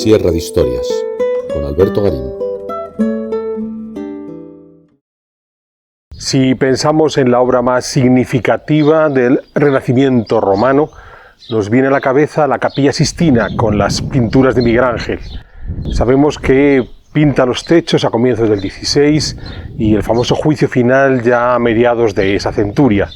Sierra de Historias, con Alberto Garín. Si pensamos en la obra más significativa del Renacimiento romano, nos viene a la cabeza la Capilla Sistina con las pinturas de Miguel Ángel. Sabemos que pinta los techos a comienzos del XVI y el famoso juicio final ya a mediados de esa centuria.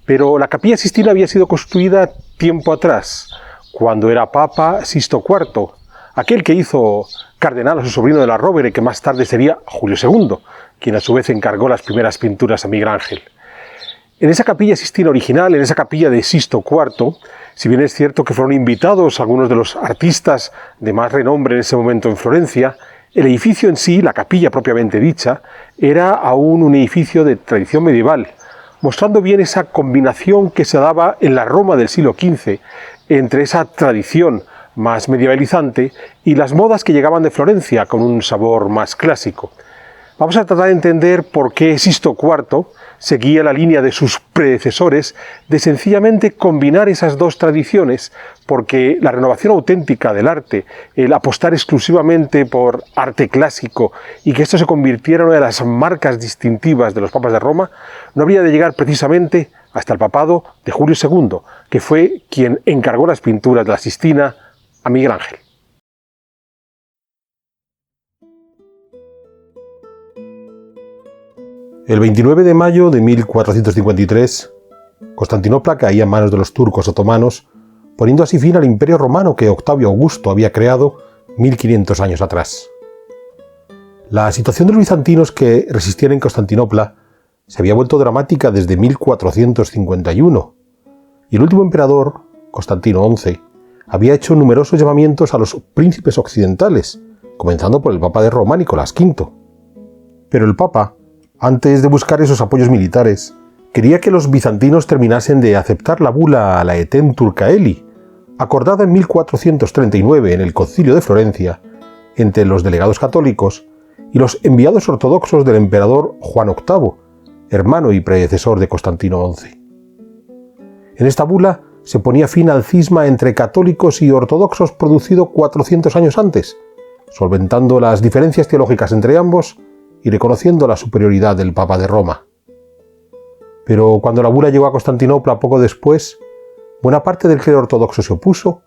Pero la Capilla Sistina había sido construida tiempo atrás, cuando era Papa Sisto IV, aquel que hizo cardenal a su sobrino de la Rovere, que más tarde sería Julio II, quien a su vez encargó las primeras pinturas a Miguel Ángel. En esa Capilla Sistina original, en esa capilla de Sisto IV, si bien es cierto que fueron invitados algunos de los artistas de más renombre en ese momento en Florencia, el edificio en sí, la capilla propiamente dicha, era aún un edificio de tradición medieval, mostrando bien esa combinación que se daba en la Roma del siglo XV entre esa tradición más medievalizante y las modas que llegaban de Florencia con un sabor más clásico. Vamos a tratar de entender por qué Sisto IV seguía la línea de sus predecesores de sencillamente combinar esas dos tradiciones, porque la renovación auténtica del arte, el apostar exclusivamente por arte clásico y que esto se convirtiera en una de las marcas distintivas de los papas de Roma, no habría de llegar precisamente hasta el papado de Julio II, que fue quien encargó las pinturas de la Sistina a Miguel Ángel. El 29 de mayo de 1453, Constantinopla caía en manos de los turcos otomanos, poniendo así fin al imperio romano que Octavio Augusto había creado 1500 años atrás. La situación de los bizantinos que resistían en Constantinopla se había vuelto dramática desde 1451, y el último emperador, Constantino XI, había hecho numerosos llamamientos a los príncipes occidentales, comenzando por el Papa de Roma, Nicolás V. Pero el Papa, antes de buscar esos apoyos militares, quería que los bizantinos terminasen de aceptar la bula Laetem Turcaeli, acordada en 1439 en el Concilio de Florencia entre los delegados católicos y los enviados ortodoxos del emperador Juan VIII, hermano y predecesor de Constantino XI. En esta bula se ponía fin al cisma entre católicos y ortodoxos producido 400 años antes, solventando las diferencias teológicas entre ambos y reconociendo la superioridad del Papa de Roma. Pero cuando la bula llegó a Constantinopla poco después, buena parte del clero ortodoxo se opuso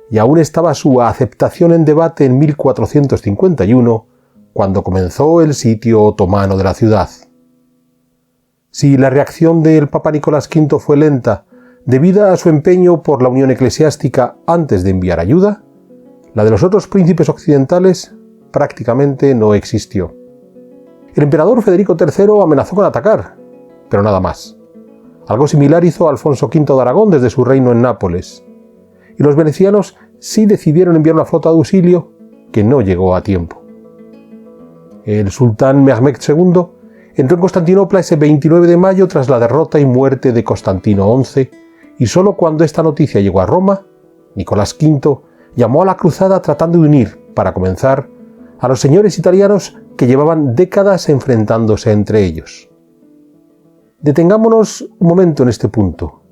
y aún estaba su aceptación en debate en 1451, cuando comenzó el sitio otomano de la ciudad. Si la reacción del Papa Nicolás V fue lenta, debida a su empeño por la unión eclesiástica antes de enviar ayuda, la de los otros príncipes occidentales prácticamente no existió. El emperador Federico III amenazó con atacar, pero nada más. Algo similar hizo Alfonso V de Aragón desde su reino en Nápoles. Y los venecianos sí decidieron enviar una flota de auxilio que no llegó a tiempo. El sultán Mehmed II entró en Constantinopla ese 29 de mayo tras la derrota y muerte de Constantino XI, y solo cuando esta noticia llegó a Roma, Nicolás V llamó a la cruzada tratando de unir, para comenzar, a los señores italianos que llevaban décadas enfrentándose entre ellos. Detengámonos un momento en este punto.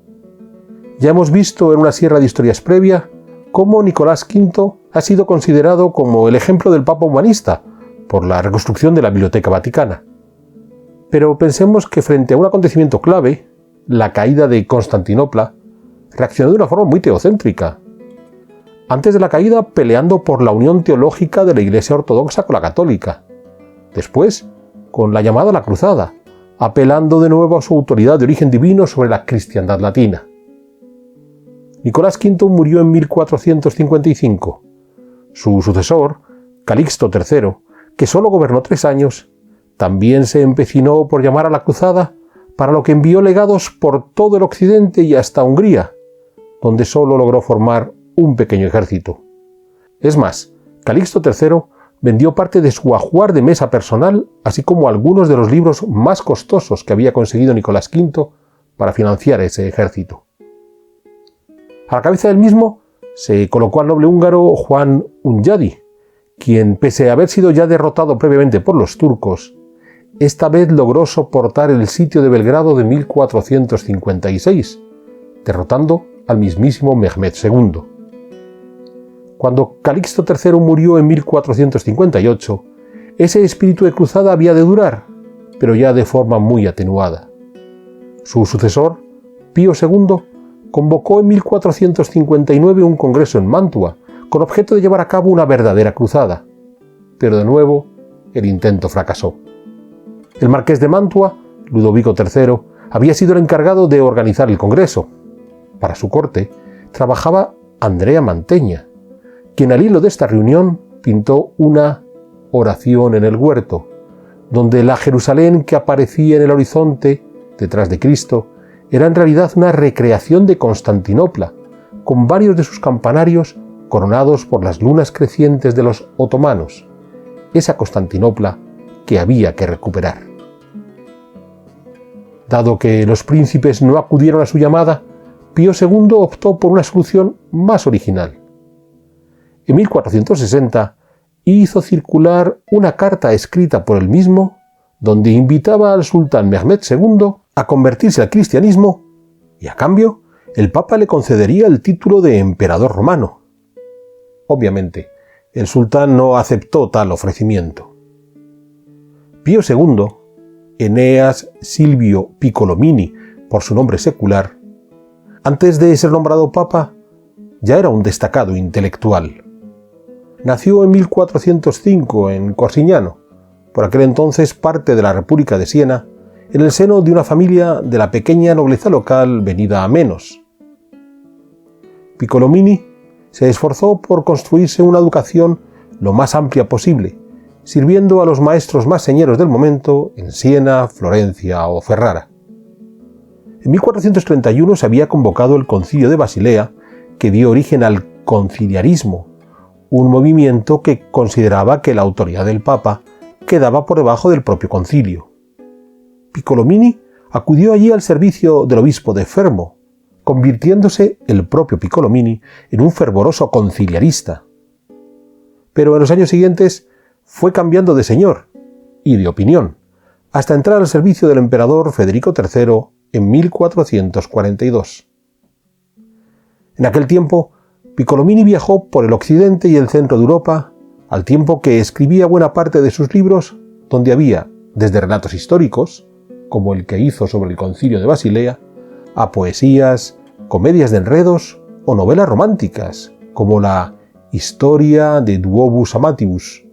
Ya hemos visto en una sierra de historias previa cómo Nicolás V ha sido considerado como el ejemplo del Papa humanista por la reconstrucción de la Biblioteca Vaticana. Pero pensemos que frente a un acontecimiento clave, la caída de Constantinopla, reaccionó de una forma muy teocéntrica. Antes de la caída, peleando por la unión teológica de la Iglesia ortodoxa con la católica. Después, con la llamada a la cruzada, apelando de nuevo a su autoridad de origen divino sobre la cristiandad latina. Nicolás V murió en 1455. Su sucesor, Calixto III, que solo gobernó 3 años, también se empecinó por llamar a la cruzada, para lo que envió legados por todo el occidente y hasta Hungría, donde solo logró formar un pequeño ejército. Es más, Calixto III vendió parte de su ajuar de mesa personal, así como algunos de los libros más costosos que había conseguido Nicolás V para financiar ese ejército. A la cabeza del mismo se colocó al noble húngaro Juan Hunyadi, quien, pese a haber sido ya derrotado previamente por los turcos, esta vez logró soportar el sitio de Belgrado de 1456, derrotando al mismísimo Mehmed II. Cuando Calixto III murió en 1458, ese espíritu de cruzada había de durar, pero ya de forma muy atenuada. Su sucesor, Pío II, convocó en 1459 un congreso en Mantua, con objeto de llevar a cabo una verdadera cruzada. Pero de nuevo, el intento fracasó. El marqués de Mantua, Ludovico III, había sido el encargado de organizar el congreso. Para su corte trabajaba Andrea Mantegna, quien al hilo de esta reunión pintó una oración en el huerto, donde la Jerusalén que aparecía en el horizonte, detrás de Cristo, era en realidad una recreación de Constantinopla, con varios de sus campanarios coronados por las lunas crecientes de los otomanos, esa Constantinopla que había que recuperar. Dado que los príncipes no acudieron a su llamada, Pío II optó por una solución más original. En 1460 hizo circular una carta escrita por él mismo, donde invitaba al sultán Mehmed II a convertirse al cristianismo y, a cambio, el Papa le concedería el título de emperador romano. Obviamente, el sultán no aceptó tal ofrecimiento. Pío II, Eneas Silvio Piccolomini, por su nombre secular, antes de ser nombrado papa, ya era un destacado intelectual. Nació en 1405 en Corsignano, por aquel entonces parte de la República de Siena, en el seno de una familia de la pequeña nobleza local venida a menos. Piccolomini se esforzó por construirse una educación lo más amplia posible, sirviendo a los maestros más señeros del momento en Siena, Florencia o Ferrara. En 1431 se había convocado el Concilio de Basilea, que dio origen al conciliarismo, un movimiento que consideraba que la autoridad del Papa quedaba por debajo del propio concilio. Piccolomini acudió allí al servicio del obispo de Fermo, convirtiéndose el propio Piccolomini en un fervoroso conciliarista. Pero en los años siguientes fue cambiando de señor y de opinión, hasta entrar al servicio del emperador Federico III en 1442. En aquel tiempo, Piccolomini viajó por el occidente y el centro de Europa, al tiempo que escribía buena parte de sus libros, donde había, desde relatos históricos, como el que hizo sobre el Concilio de Basilea, a poesías, comedias de enredos o novelas románticas, como la Historia de Duobus Amatibus,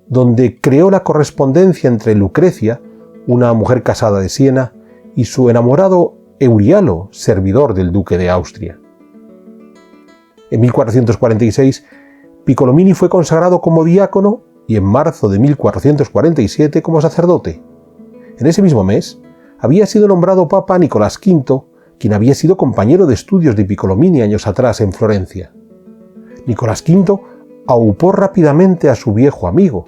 donde creó la correspondencia entre Lucrecia, una mujer casada de Siena, y su enamorado Eurialo, servidor del duque de Austria. En 1446, Piccolomini fue consagrado como diácono y en marzo de 1447 como sacerdote. En ese mismo mes, había sido nombrado Papa Nicolás V, quien había sido compañero de estudios de Piccolomini años atrás en Florencia. Nicolás V aupó rápidamente a su viejo amigo,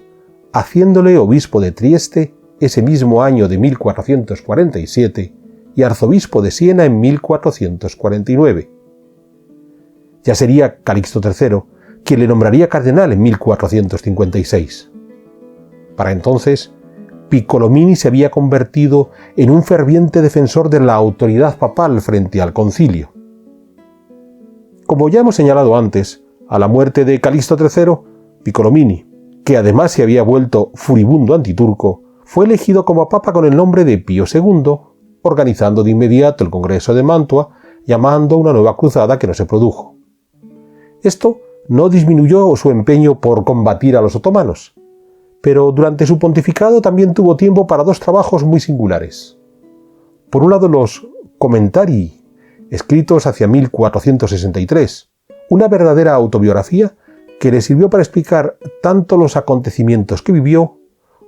haciéndole obispo de Trieste ese mismo año de 1447 y arzobispo de Siena en 1449. Ya sería Calixto III quien le nombraría cardenal en 1456. Para entonces, Piccolomini se había convertido en un ferviente defensor de la autoridad papal frente al concilio. Como ya hemos señalado antes, a la muerte de Calixto III, Piccolomini, que además se había vuelto furibundo antiturco, fue elegido como papa con el nombre de Pío II, organizando de inmediato el Congreso de Mantua, llamando a una nueva cruzada que no se produjo. Esto no disminuyó su empeño por combatir a los otomanos, pero durante su pontificado también tuvo tiempo para dos trabajos muy singulares. Por un lado, los Commentarii, escritos hacia 1463, una verdadera autobiografía que le sirvió para explicar tanto los acontecimientos que vivió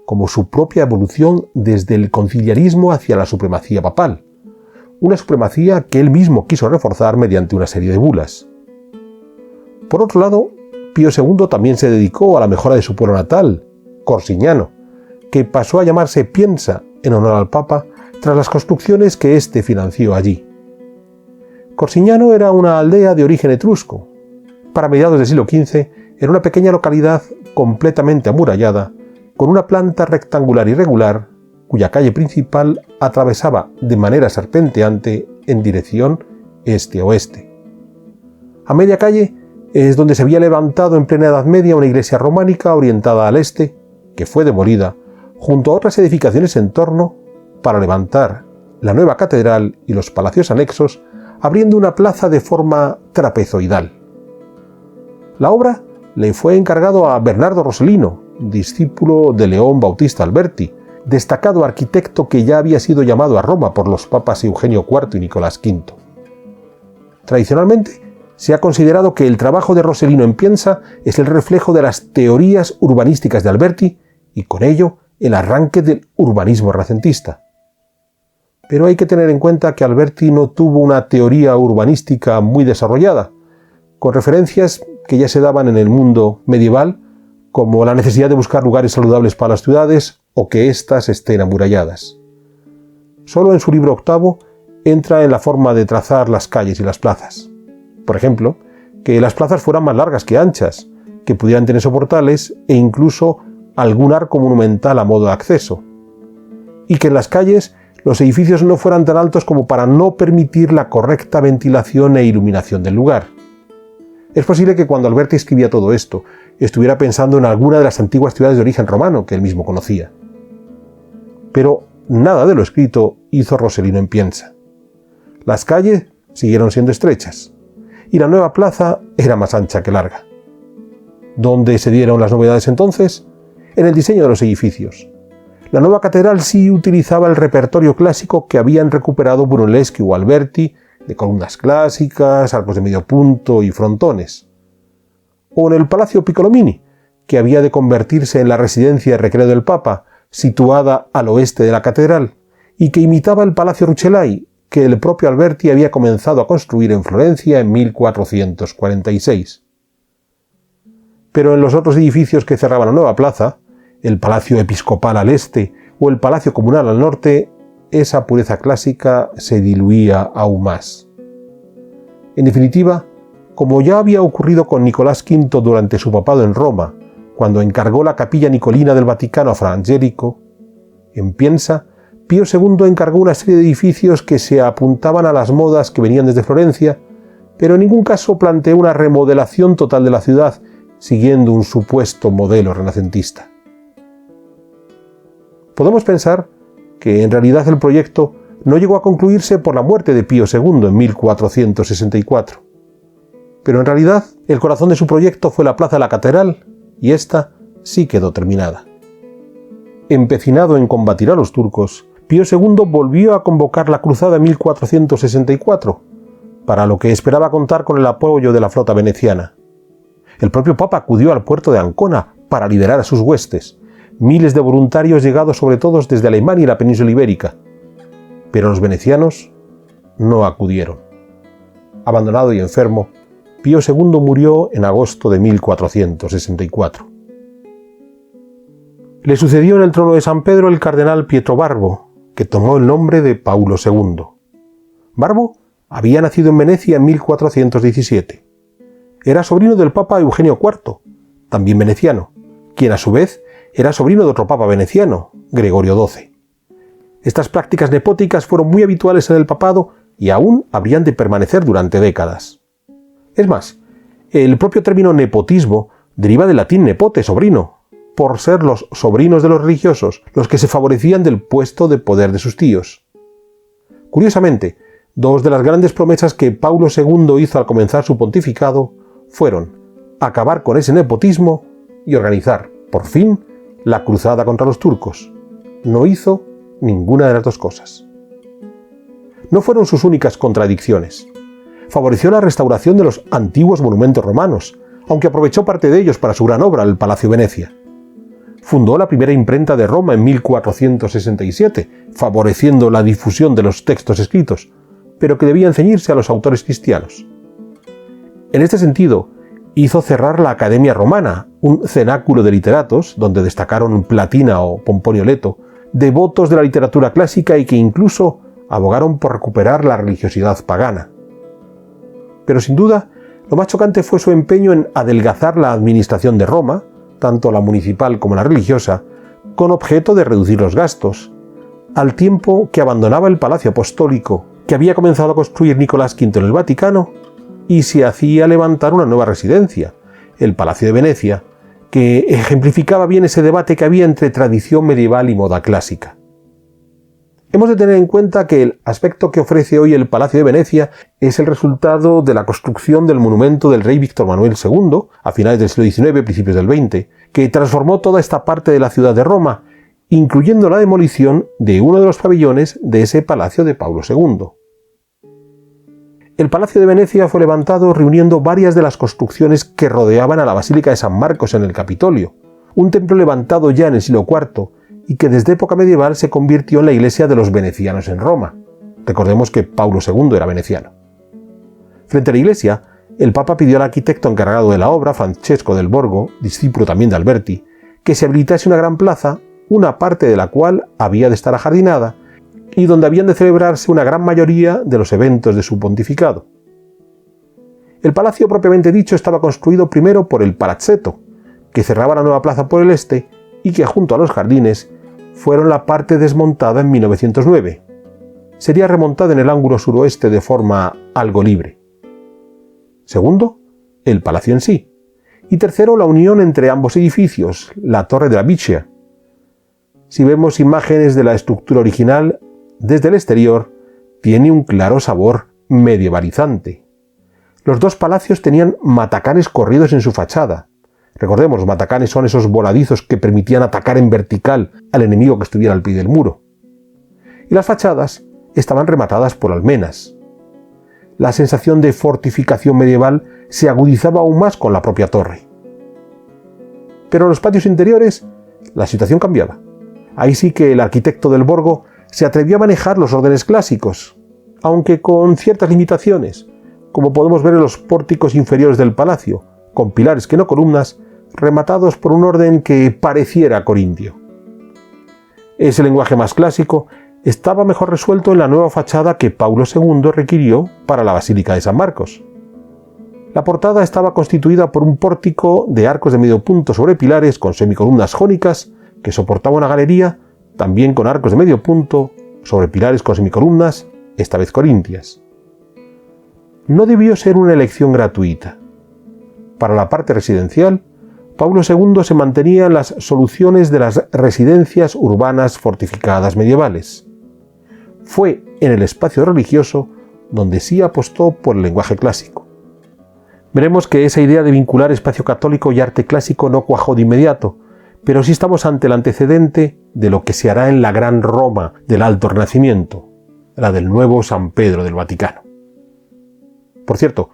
como su propia evolución desde el conciliarismo hacia la supremacía papal, una supremacía que él mismo quiso reforzar mediante una serie de bulas. Por otro lado, Pío II también se dedicó a la mejora de su pueblo natal, Corsignano, que pasó a llamarse Piensa en honor al Papa tras las construcciones que éste financió allí. Corsignano era una aldea de origen etrusco. Para mediados del siglo XV era una pequeña localidad completamente amurallada, con una planta rectangular irregular, cuya calle principal atravesaba de manera serpenteante en dirección este-oeste. A media calle es donde se había levantado en plena Edad Media una iglesia románica orientada al este, que fue demolida, junto a otras edificaciones en torno, para levantar la nueva catedral y los palacios anexos, abriendo una plaza de forma trapezoidal. La obra le fue encargado a Bernardo Rossellino, discípulo de León Bautista Alberti, destacado arquitecto que ya había sido llamado a Roma por los papas Eugenio IV y Nicolás V. Tradicionalmente, se ha considerado que el trabajo de Rossellino en Piensa es el reflejo de las teorías urbanísticas de Alberti y con ello el arranque del urbanismo renacentista. Pero hay que tener en cuenta que Alberti no tuvo una teoría urbanística muy desarrollada, con referencias que ya se daban en el mundo medieval, como la necesidad de buscar lugares saludables para las ciudades o que éstas estén amuralladas. Solo en su libro octavo entra en la forma de trazar las calles y las plazas. Por ejemplo, que las plazas fueran más largas que anchas, que pudieran tener soportales e incluso algún arco monumental a modo de acceso, y que en las calles los edificios no fueran tan altos como para no permitir la correcta ventilación e iluminación del lugar. Es posible que cuando Alberti escribía todo esto, estuviera pensando en alguna de las antiguas ciudades de origen romano que él mismo conocía. Pero nada de lo escrito hizo Rossellino en Piensa. Las calles siguieron siendo estrechas, y la nueva plaza era más ancha que larga. ¿Dónde se dieron las novedades entonces? En el diseño de los edificios. La nueva catedral sí utilizaba el repertorio clásico que habían recuperado Brunelleschi o Alberti, de columnas clásicas, arcos de medio punto y frontones. O en el Palacio Piccolomini, que había de convertirse en la residencia de recreo del Papa, situada al oeste de la catedral, y que imitaba el Palacio Rucellai, que el propio Alberti había comenzado a construir en Florencia en 1446. Pero en los otros edificios que cerraban la nueva plaza, el Palacio Episcopal al este o el Palacio Comunal al norte, esa pureza clásica se diluía aún más. En definitiva, como ya había ocurrido con Nicolás V durante su papado en Roma, cuando encargó la capilla nicolina del Vaticano a Fra Angelico, en Piensa, Pío II encargó una serie de edificios que se apuntaban a las modas que venían desde Florencia, pero en ningún caso planteó una remodelación total de la ciudad, siguiendo un supuesto modelo renacentista. Podemos pensar que en realidad el proyecto no llegó a concluirse por la muerte de Pío II en 1464. Pero en realidad el corazón de su proyecto fue la plaza de la catedral, y ésta sí quedó terminada. Empecinado en combatir a los turcos, Pío II volvió a convocar la cruzada en 1464, para lo que esperaba contar con el apoyo de la flota veneciana. El propio Papa acudió al puerto de Ancona para liderar a sus huestes, miles de voluntarios llegados sobre todo desde Alemania y la península ibérica. Pero los venecianos no acudieron. Abandonado y enfermo, Pío II murió en agosto de 1464. Le sucedió en el trono de San Pedro el cardenal Pietro Barbo, que tomó el nombre de Paulo II. Barbo había nacido en Venecia en 1417. Era sobrino del Papa Eugenio IV, también veneciano, quien a su vez era sobrino de otro papa veneciano, Gregorio XII. Estas prácticas nepóticas fueron muy habituales en el papado y aún habrían de permanecer durante décadas. Es más, el propio término nepotismo deriva del latín nepote, sobrino, por ser los sobrinos de los religiosos los que se favorecían del puesto de poder de sus tíos. Curiosamente, dos de las grandes promesas que Paulo II hizo al comenzar su pontificado fueron acabar con ese nepotismo y organizar, por fin, la cruzada contra los turcos. No hizo ninguna de las dos cosas. No fueron sus únicas contradicciones. Favoreció la restauración de los antiguos monumentos romanos, aunque aprovechó parte de ellos para su gran obra, el Palacio Venecia. Fundó la primera imprenta de Roma en 1467, favoreciendo la difusión de los textos escritos, pero que debían ceñirse a los autores cristianos. En este sentido, hizo cerrar la Academia Romana, un cenáculo de literatos, donde destacaron Platina o Pomponio Leto, devotos de la literatura clásica y que incluso abogaron por recuperar la religiosidad pagana. Pero sin duda, lo más chocante fue su empeño en adelgazar la administración de Roma, tanto la municipal como la religiosa, con objeto de reducir los gastos, al tiempo que abandonaba el Palacio Apostólico, que había comenzado a construir Nicolás V en el Vaticano, y se hacía levantar una nueva residencia, el Palacio de Venecia, que ejemplificaba bien ese debate que había entre tradición medieval y moda clásica. Hemos de tener en cuenta que el aspecto que ofrece hoy el Palacio de Venecia es el resultado de la construcción del monumento del rey Víctor Manuel II, a finales del siglo XIX, principios del XX, que transformó toda esta parte de la ciudad de Roma, incluyendo la demolición de uno de los pabellones de ese palacio de Paulo II. El Palacio de Venecia fue levantado reuniendo varias de las construcciones que rodeaban a la Basílica de San Marcos en el Capitolio, un templo levantado ya en el siglo IV y que desde época medieval se convirtió en la iglesia de los venecianos en Roma. Recordemos que Paulo II era veneciano. Frente a la iglesia, el Papa pidió al arquitecto encargado de la obra, Francesco del Borgo, discípulo también de Alberti, que se habilitase una gran plaza, una parte de la cual había de estar ajardinada, y donde habían de celebrarse una gran mayoría de los eventos de su pontificado. El palacio propiamente dicho estaba construido primero por el Palazzetto, que cerraba la nueva plaza por el este y que junto a los jardines fueron la parte desmontada en 1909. Sería remontada en el ángulo suroeste de forma algo libre. Segundo, el palacio en sí. Y tercero, la unión entre ambos edificios, la Torre de la Bicia. Si vemos imágenes de la estructura original, desde el exterior, tiene un claro sabor medievalizante. Los dos palacios tenían matacanes corridos en su fachada. Recordemos, los matacanes son esos voladizos que permitían atacar en vertical al enemigo que estuviera al pie del muro. Y las fachadas estaban rematadas por almenas. La sensación de fortificación medieval se agudizaba aún más con la propia torre. Pero en los patios interiores, la situación cambiaba. Ahí sí que el arquitecto del Borgo se atrevió a manejar los órdenes clásicos, aunque con ciertas limitaciones, como podemos ver en los pórticos inferiores del palacio, con pilares que no columnas, rematados por un orden que pareciera corintio. Ese lenguaje más clásico estaba mejor resuelto en la nueva fachada que Paulo II requirió para la Basílica de San Marcos. La portada estaba constituida por un pórtico de arcos de medio punto sobre pilares con semicolumnas jónicas que soportaba una galería, también con arcos de medio punto sobre pilares con semicolumnas, esta vez corintias. No debió ser una elección gratuita. Para la parte residencial, Paulo II se mantenía en las soluciones de las residencias urbanas fortificadas medievales. Fue en el espacio religioso donde sí apostó por el lenguaje clásico. Veremos que esa idea de vincular espacio católico y arte clásico no cuajó de inmediato, pero sí estamos ante el antecedente de lo que se hará en la Gran Roma del Alto Renacimiento, la del nuevo San Pedro del Vaticano. Por cierto,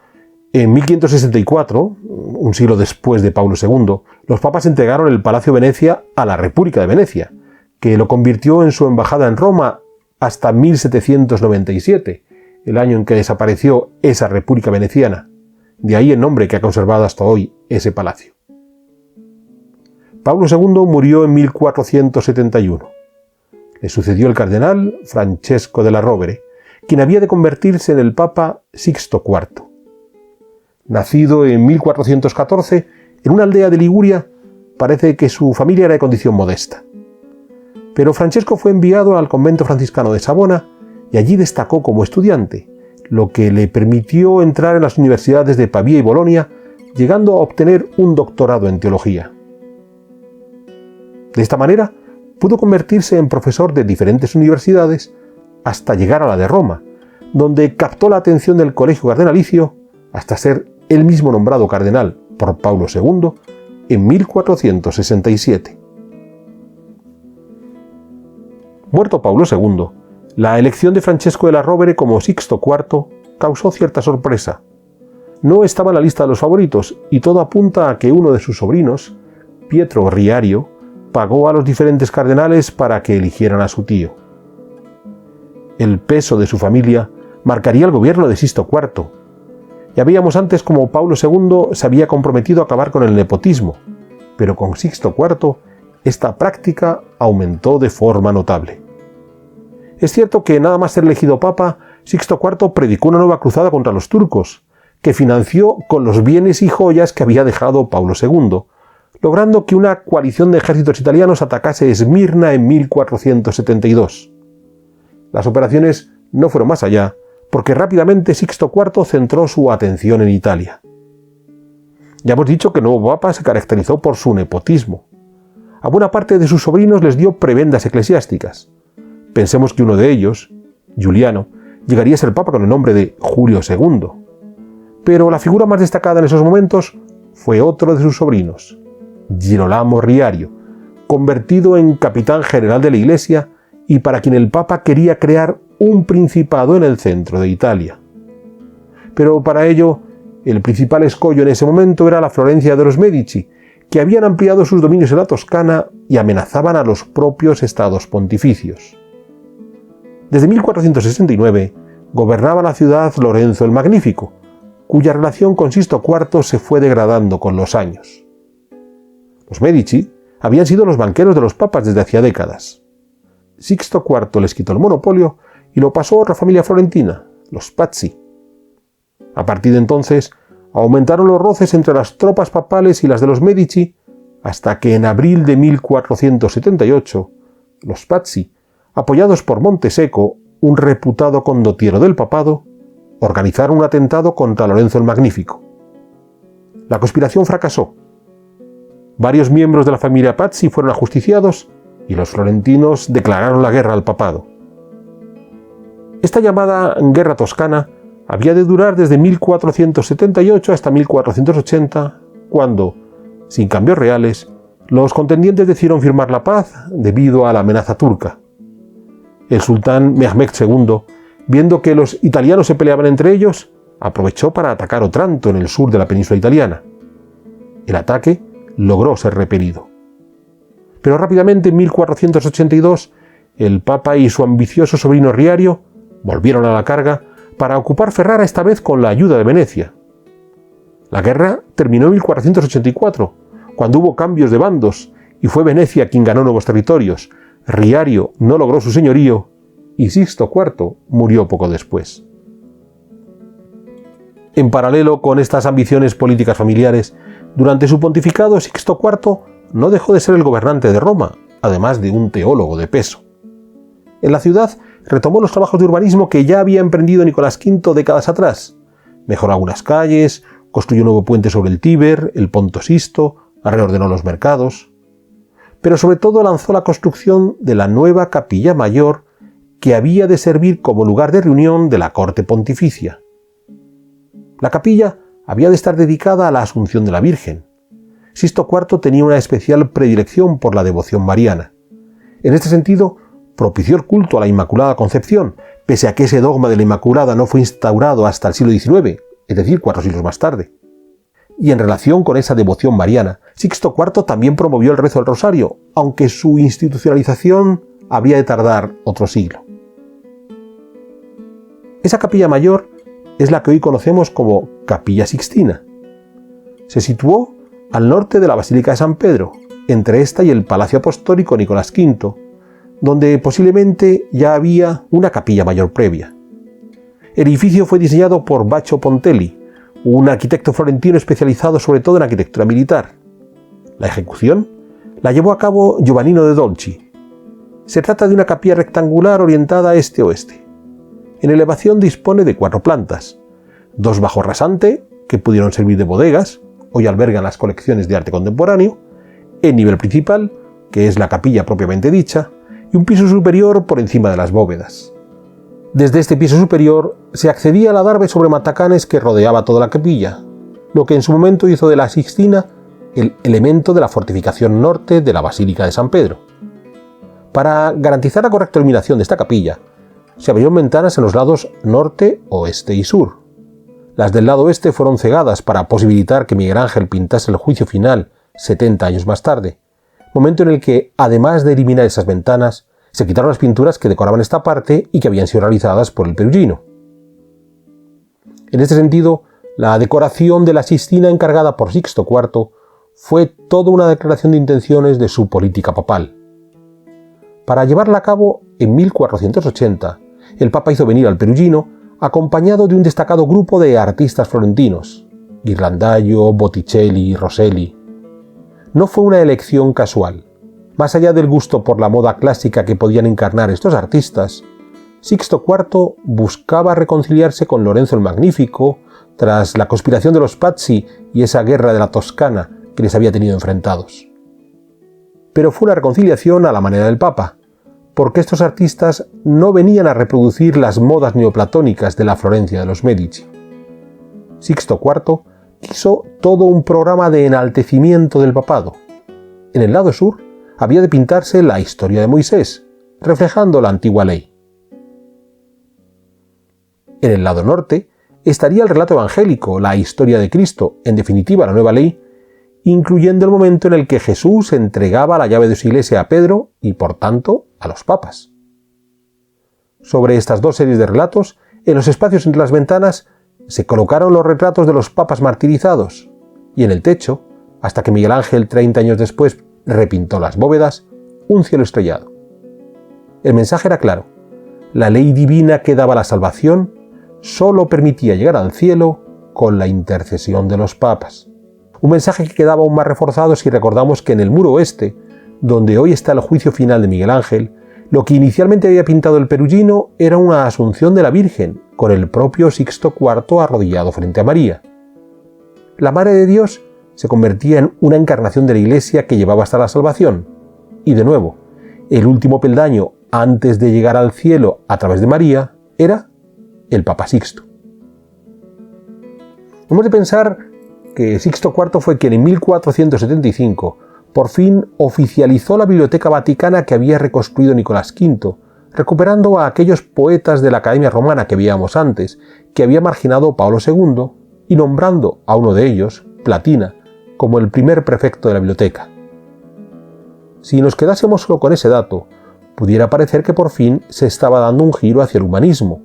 en 1564, un siglo después de Paulo II, los papas entregaron el Palacio Venecia a la República de Venecia, que lo convirtió en su embajada en Roma hasta 1797, el año en que desapareció esa República Veneciana. De ahí el nombre que ha conservado hasta hoy ese palacio. Paulo II murió en 1471. Le sucedió el cardenal Francesco della Rovere, quien había de convertirse en el Papa Sixto IV. Nacido en 1414, en una aldea de Liguria, parece que su familia era de condición modesta. Pero Francesco fue enviado al convento franciscano de Savona y allí destacó como estudiante, lo que le permitió entrar en las universidades de Pavía y Bolonia, llegando a obtener un doctorado en teología. De esta manera, pudo convertirse en profesor de diferentes universidades hasta llegar a la de Roma, donde captó la atención del colegio cardenalicio hasta ser él mismo nombrado cardenal por Paulo II en 1467. Muerto Paulo II, la elección de Francesco della Rovere como Sixto IV causó cierta sorpresa. No estaba en la lista de los favoritos y todo apunta a que uno de sus sobrinos, Pietro Riario, pagó a los diferentes cardenales para que eligieran a su tío. El peso de su familia marcaría el gobierno de Sixto IV. Ya veíamos antes cómo Paulo II se había comprometido a acabar con el nepotismo, pero con Sixto IV esta práctica aumentó de forma notable. Es cierto que nada más ser elegido papa, Sixto IV predicó una nueva cruzada contra los turcos, que financió con los bienes y joyas que había dejado Paulo II, logrando que una coalición de ejércitos italianos atacase Esmirna en 1472. Las operaciones no fueron más allá, porque rápidamente Sixto IV centró su atención en Italia. Ya hemos dicho que el nuevo papa se caracterizó por su nepotismo. A buena parte de sus sobrinos les dio prebendas eclesiásticas. Pensemos que uno de ellos, Giuliano, llegaría a ser papa con el nombre de Julio II. Pero la figura más destacada en esos momentos fue otro de sus sobrinos, Girolamo Riario, convertido en capitán general de la Iglesia y para quien el Papa quería crear un principado en el centro de Italia. Pero para ello, el principal escollo en ese momento era la Florencia de los Medici, que habían ampliado sus dominios en la Toscana y amenazaban a los propios estados pontificios. Desde 1469 gobernaba la ciudad Lorenzo el Magnífico, cuya relación con Sixto IV se fue degradando con los años. Los Medici habían sido los banqueros de los papas desde hacía décadas. Sixto IV les quitó el monopolio y lo pasó a la familia florentina, los Pazzi. A partir de entonces, aumentaron los roces entre las tropas papales y las de los Medici, hasta que en abril de 1478, los Pazzi, apoyados por Montesecco, un reputado condottiero del papado, organizaron un atentado contra Lorenzo el Magnífico. La conspiración fracasó. Varios miembros de la familia Pazzi fueron ajusticiados y los florentinos declararon la guerra al papado. Esta llamada Guerra Toscana había de durar desde 1478 hasta 1480, cuando, sin cambios reales, los contendientes decidieron firmar la paz debido a la amenaza turca. El sultán Mehmed II, viendo que los italianos se peleaban entre ellos, aprovechó para atacar Otranto en el sur de la península italiana. El ataque logró ser repelido. Pero rápidamente, en 1482, el Papa y su ambicioso sobrino Riario volvieron a la carga para ocupar Ferrara, esta vez con la ayuda de Venecia. La guerra terminó en 1484, cuando hubo cambios de bandos y fue Venecia quien ganó nuevos territorios. Riario no logró su señorío y Sixto IV murió poco después. En paralelo con estas ambiciones políticas familiares, durante su pontificado Sixto IV no dejó de ser el gobernante de Roma, además de un teólogo de peso. En la ciudad retomó los trabajos de urbanismo que ya había emprendido Nicolás V décadas atrás. Mejoró algunas calles, construyó un nuevo puente sobre el Tíber, el Ponto Sisto, reordenó los mercados. Pero sobre todo lanzó la construcción de la nueva capilla mayor que había de servir como lugar de reunión de la corte pontificia. La capilla había de estar dedicada a la Asunción de la Virgen. Sixto IV tenía una especial predilección por la devoción mariana. En este sentido, propició el culto a la Inmaculada Concepción, pese a que ese dogma de la Inmaculada no fue instaurado hasta el siglo XIX, es decir, 4 siglos más tarde. Y en relación con esa devoción mariana, Sixto IV también promovió el rezo del rosario, aunque su institucionalización habría de tardar otro siglo. Esa capilla mayor es la que hoy conocemos como Capilla Sixtina. Se situó al norte de la Basílica de San Pedro, entre esta y el Palacio Apostólico Nicolás V, donde posiblemente ya había una capilla mayor previa. El edificio fue diseñado por Baccio Pontelli, un arquitecto florentino especializado sobre todo en arquitectura militar. La ejecución la llevó a cabo Giovannino de Dolci. Se trata de una capilla rectangular orientada este-oeste. En elevación dispone de 4 plantas, 2 bajo rasante, que pudieron servir de bodegas, hoy albergan las colecciones de arte contemporáneo, el nivel principal, que es la capilla propiamente dicha, y un piso superior por encima de las bóvedas. Desde este piso superior se accedía al adarve sobre matacanes que rodeaba toda la capilla, lo que en su momento hizo de la Sixtina el elemento de la fortificación norte de la Basílica de San Pedro. Para garantizar la correcta iluminación de esta capilla, se abrieron ventanas en los lados norte, oeste y sur. Las del lado oeste fueron cegadas para posibilitar que Miguel Ángel pintase el Juicio Final 70 años más tarde, momento en el que, además de eliminar esas ventanas, se quitaron las pinturas que decoraban esta parte y que habían sido realizadas por el Perugino. En este sentido, la decoración de la Sixtina encargada por Sixto IV fue toda una declaración de intenciones de su política papal. Para llevarla a cabo, en 1480, el Papa hizo venir al Perugino acompañado de un destacado grupo de artistas florentinos, Ghirlandaio, Botticelli, Rosselli. No fue una elección casual. Más allá del gusto por la moda clásica que podían encarnar estos artistas, Sixto IV buscaba reconciliarse con Lorenzo el Magnífico tras la conspiración de los Pazzi y esa guerra de la Toscana que les había tenido enfrentados. Pero fue una reconciliación a la manera del Papa, porque estos artistas no venían a reproducir las modas neoplatónicas de la Florencia de los Medici. Sixto IV quiso todo un programa de enaltecimiento del papado. En el lado sur había de pintarse la historia de Moisés, reflejando la antigua ley. En el lado norte estaría el relato evangélico, la historia de Cristo, en definitiva la nueva ley, incluyendo el momento en el que Jesús entregaba la llave de su iglesia a Pedro y, por tanto, a los papas. Sobre estas dos series de relatos, en los espacios entre las ventanas, se colocaron los retratos de los papas martirizados, y en el techo, hasta que Miguel Ángel 30 años después repintó las bóvedas, un cielo estrellado. El mensaje era claro: la ley divina que daba la salvación solo permitía llegar al cielo con la intercesión de los papas. Un mensaje que quedaba aún más reforzado si recordamos que en el muro oeste, donde hoy está el juicio final de Miguel Ángel, lo que inicialmente había pintado el Perugino era una asunción de la Virgen, con el propio Sixto IV arrodillado frente a María. La Madre de Dios se convertía en una encarnación de la Iglesia que llevaba hasta la salvación, y de nuevo, el último peldaño antes de llegar al cielo a través de María era el Papa Sixto. Hemos de pensar que Sixto IV fue quien en 1475 por fin oficializó la Biblioteca Vaticana que había reconstruido Nicolás V, recuperando a aquellos poetas de la Academia Romana que veíamos antes, que había marginado Pablo II, y nombrando a uno de ellos, Platina, como el primer prefecto de la biblioteca. Si nos quedásemos solo con ese dato, pudiera parecer que por fin se estaba dando un giro hacia el humanismo,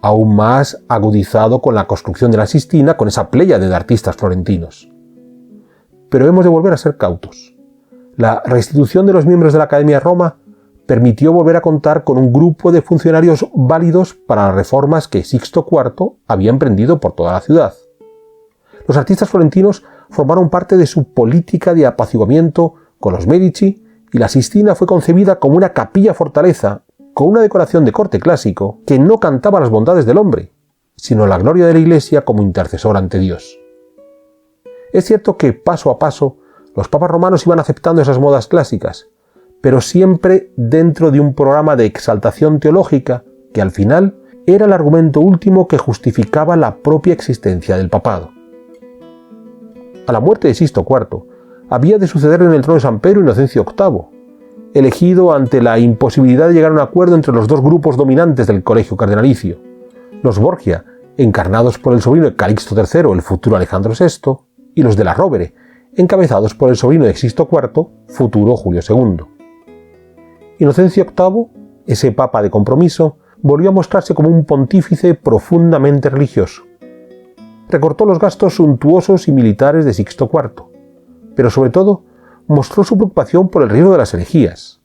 aún más agudizado con la construcción de la Sistina, con esa pléyade de artistas florentinos. Pero hemos de volver a ser cautos. La restitución de los miembros de la Academia de Roma permitió volver a contar con un grupo de funcionarios válidos para las reformas que Sixto IV había emprendido por toda la ciudad. Los artistas florentinos formaron parte de su política de apaciguamiento con los Medici, y la Sistina fue concebida como una capilla fortaleza con una decoración de corte clásico que no cantaba las bondades del hombre, sino la gloria de la Iglesia como intercesor ante Dios. Es cierto que paso a paso los papas romanos iban aceptando esas modas clásicas, pero siempre dentro de un programa de exaltación teológica que al final era el argumento último que justificaba la propia existencia del papado. A la muerte de Sixto IV había de suceder en el trono de San Pedro Inocencio VIII, elegido ante la imposibilidad de llegar a un acuerdo entre los dos grupos dominantes del colegio cardenalicio, los Borgia, encarnados por el sobrino de Calixto III, el futuro Alejandro VI, y los de la Rovere, encabezados por el sobrino de Sixto IV, futuro Julio II. Inocencio VIII, ese papa de compromiso, volvió a mostrarse como un pontífice profundamente religioso. Recortó los gastos suntuosos y militares de Sixto IV, pero sobre todo mostró su preocupación por el riesgo de las herejías.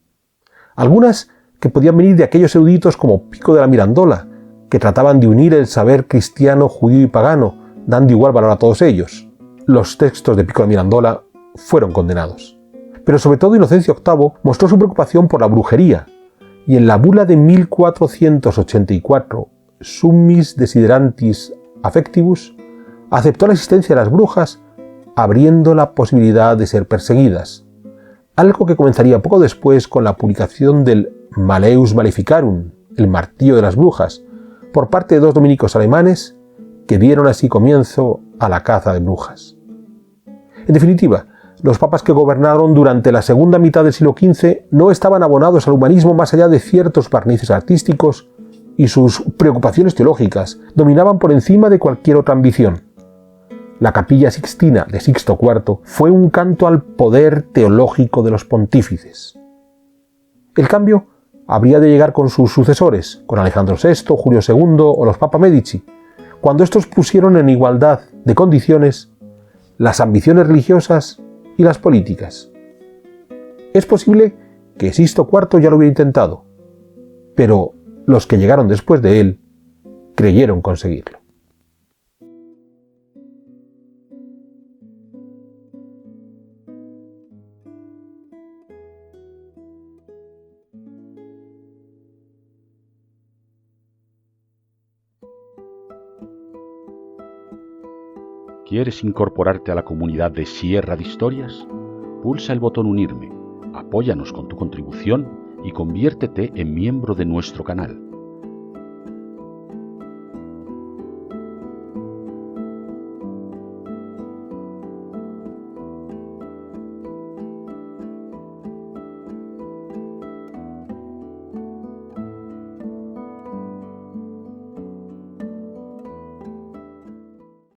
Algunas que podían venir de aquellos eruditos como Pico de la Mirandola, que trataban de unir el saber cristiano, judío y pagano, dando igual valor a todos ellos. Los textos de Pico de la Mirandola fueron condenados. Pero sobre todo Inocencio VIII mostró su preocupación por la brujería, y en la bula de 1484, Summis Desiderantis Affectibus, aceptó la existencia de las brujas, abriendo la posibilidad de ser perseguidas, algo que comenzaría poco después con la publicación del Malleus Maleficarum, el martillo de las brujas, por parte de dos dominicos alemanes que dieron así comienzo a la caza de brujas. En definitiva, los papas que gobernaron durante la segunda mitad del siglo XV no estaban abonados al humanismo más allá de ciertos barnices artísticos, y sus preocupaciones teológicas dominaban por encima de cualquier otra ambición. La Capilla Sixtina de Sixto IV fue un canto al poder teológico de los pontífices. El cambio habría de llegar con sus sucesores, con Alejandro VI, Julio II o los Papa Medici, cuando estos pusieron en igualdad de condiciones las ambiciones religiosas y las políticas. Es posible que Sixto IV ya lo hubiera intentado, pero los que llegaron después de él creyeron conseguirlo. ¿Quieres incorporarte a la comunidad de Sierra de Historias? Pulsa el botón Unirme, apóyanos con tu contribución y conviértete en miembro de nuestro canal.